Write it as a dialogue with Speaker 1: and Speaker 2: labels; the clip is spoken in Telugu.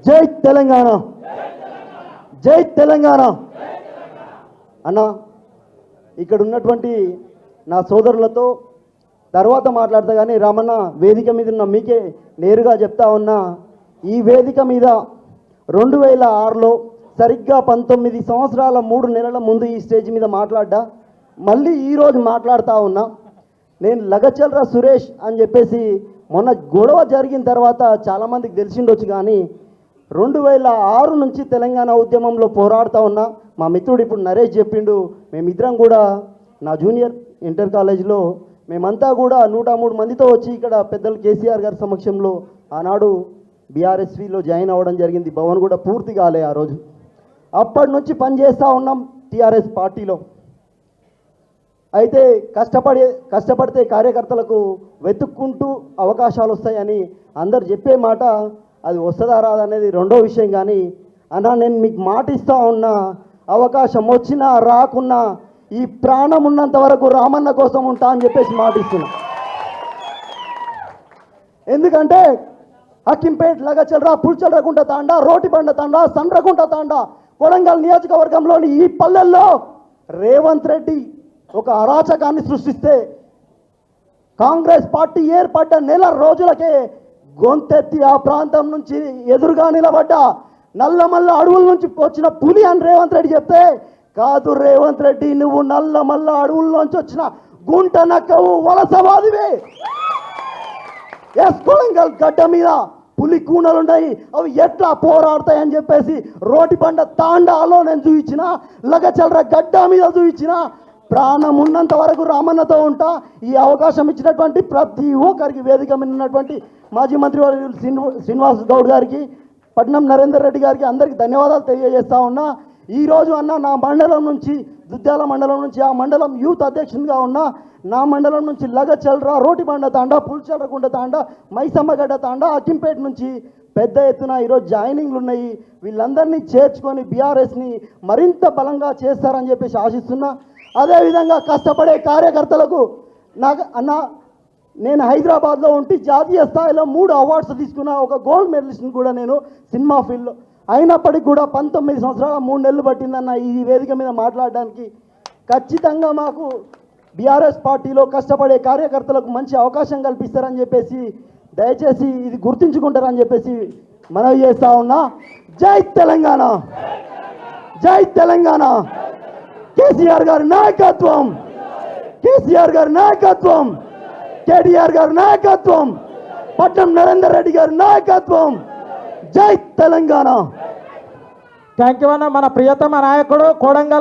Speaker 1: జై తెలంగాణ, జై తెలంగాణ. అన్న, ఇక్కడ ఉన్నటువంటి నా సోదరులతో తర్వాత మాట్లాడతా కానీ రామన్న, వేదిక మీద ఉన్న మీకే నేరుగా చెప్తా ఉన్నా, ఈ వేదిక మీద 2006లో సరిగ్గా 19 సంవత్సరాల 3 నెలల ముందు ఈ స్టేజ్ మీద మాట్లాడ్డా. మళ్ళీ ఈరోజు మాట్లాడుతూ ఉన్నా. నేను లగచల్రా సురేష్ అని చెప్పేసి మొన్న గొడవ జరిగిన తర్వాత చాలామందికి తెలిసిండొచ్చు, కానీ 2006 నుంచి తెలంగాణ ఉద్యమంలో పోరాడుతూ ఉన్నా. మా మిత్రుడు ఇప్పుడు నరేష్ చెప్పిండు, మేమిద్దరం కూడా నా జూనియర్ ఇంటర్ కాలేజీలో మేమంతా కూడా 103 మందితో వచ్చి ఇక్కడ పెద్దలు కేసీఆర్ గారి సమక్షంలో ఆనాడు బీఆర్ఎస్వీలో జాయిన్ అవ్వడం జరిగింది. భవన్ కూడా పూర్తి కాలే ఆ రోజు. అప్పటి నుంచి పనిచేస్తూ ఉన్నాం టీఆర్ఎస్ పార్టీలో. అయితే కష్టపడితే కార్యకర్తలకు వెతుక్కుంటూ అవకాశాలు వస్తాయని అందరు చెప్పే మాట, అది వస్తుందా రాదనేది రెండో విషయం. కానీ అన్నా, నేను మీకు మాట ఇస్తా ఉన్నా, అవకాశం వచ్చినా రాకున్నా ఈ ప్రాణం ఉన్నంత వరకు రామన్న కోసం ఉంటా అని చెప్పేసి మాట ఇస్తున్నా. ఎందుకంటే హక్కింపేట్, లగచల్రా, పుల్చల్రకుంట తాండా, రోటిబండ తాండా, సండ్రకుంట తాండా, కొడంగల్ నియోజకవర్గంలోని ఈ పల్లెల్లో రేవంత్ రెడ్డి ఒక అరాచకాన్ని సృష్టిస్తే కాంగ్రెస్ పార్టీ ఏర్పడ్డ నెల రోజులకే గొంతెత్తి ఆ ప్రాంతం నుంచి ఎదురుగా నిలబడ్డ నల్లమల్ల అడవుల నుంచి వచ్చిన పులి అని రేవంత్ రెడ్డి చెప్తే, కాదు రేవంత్ రెడ్డి, నువ్వు నల్లమల్ల అడవుల్లోంచి వచ్చిన గుంట నక్కవు, వలసవాదివే. ఎస్, కొడంగల్ గడ్డ మీద పులి కూనలున్నాయి, అవి ఎట్లా పోరాడతాయని చెప్పేసి రోటిబండ తాండాలో నేను చూపించిన, లగచల్ర గడ్డ మీద చూపించిన, ప్రాణం ఉన్నంత వరకు రామన్నతో ఉంటా. ఈ అవకాశం ఇచ్చినటువంటి ప్రతి ఒక్కరికి, వేదిక మీద ఉన్నటువంటి మాజీ మంత్రి శ్రీనివాస్ గౌడ్ గారికి, పట్నం నరేందర్ రెడ్డి గారికి అందరికీ ధన్యవాదాలు తెలియజేస్తా ఉన్నా. ఈరోజు అన్న, నా మండలం నుంచి, దుద్యాల మండలం నుంచి, ఆ మండలం యూత్ అధ్యక్షునిగా ఉన్నా, నా మండలం నుంచి లగచల్రా, రోటిబండ తాండా, పుల్చల్రకుంట తాండా, మైసమ్మగడ్డ తాండా, అక్కింపేట నుంచి పెద్ద ఎత్తున ఈరోజు జాయినింగ్లు ఉన్నాయి. వీళ్ళందరినీ చేర్చుకొని బీఆర్ఎస్ని మరింత బలంగా చేస్తారని చెప్పేసి ఆశిస్తున్నా. అదేవిధంగా కష్టపడే కార్యకర్తలకు నేను హైదరాబాద్లో ఉండి జాతీయ స్థాయిలో 3 అవార్డ్స్ తీసుకున్న ఒక గోల్డ్ మెడలిస్ట్ని కూడా నేను సినిమా ఫీల్డ్లో. అయినప్పటికీ కూడా 19 సంవత్సరాల 3 నెలలు పట్టిందన్న ఈ వేదిక మీద మాట్లాడడానికి. ఖచ్చితంగా మాకు బీఆర్ఎస్ పార్టీలో కష్టపడే కార్యకర్తలకు మంచి అవకాశం కల్పిస్తారని చెప్పేసి దయచేసి ఇది గుర్తుంచుకుంటారని చెప్పేసి మనవి చేస్తా ఉన్నా. జై తెలంగాణ, జై తెలంగాణ. కేసీఆర్ గారి నాయకత్వం, కేసీఆర్ గారి నాయకత్వం, కేటీఆర్ గారి నాయకత్వం, పట్నం నరేందర్ రెడ్డి గారి నాయకత్వం. జై తెలంగాణ.
Speaker 2: థ్యాంక్ యూ అన్న. మన ప్రియతమ నాయకుడు కొడంగల్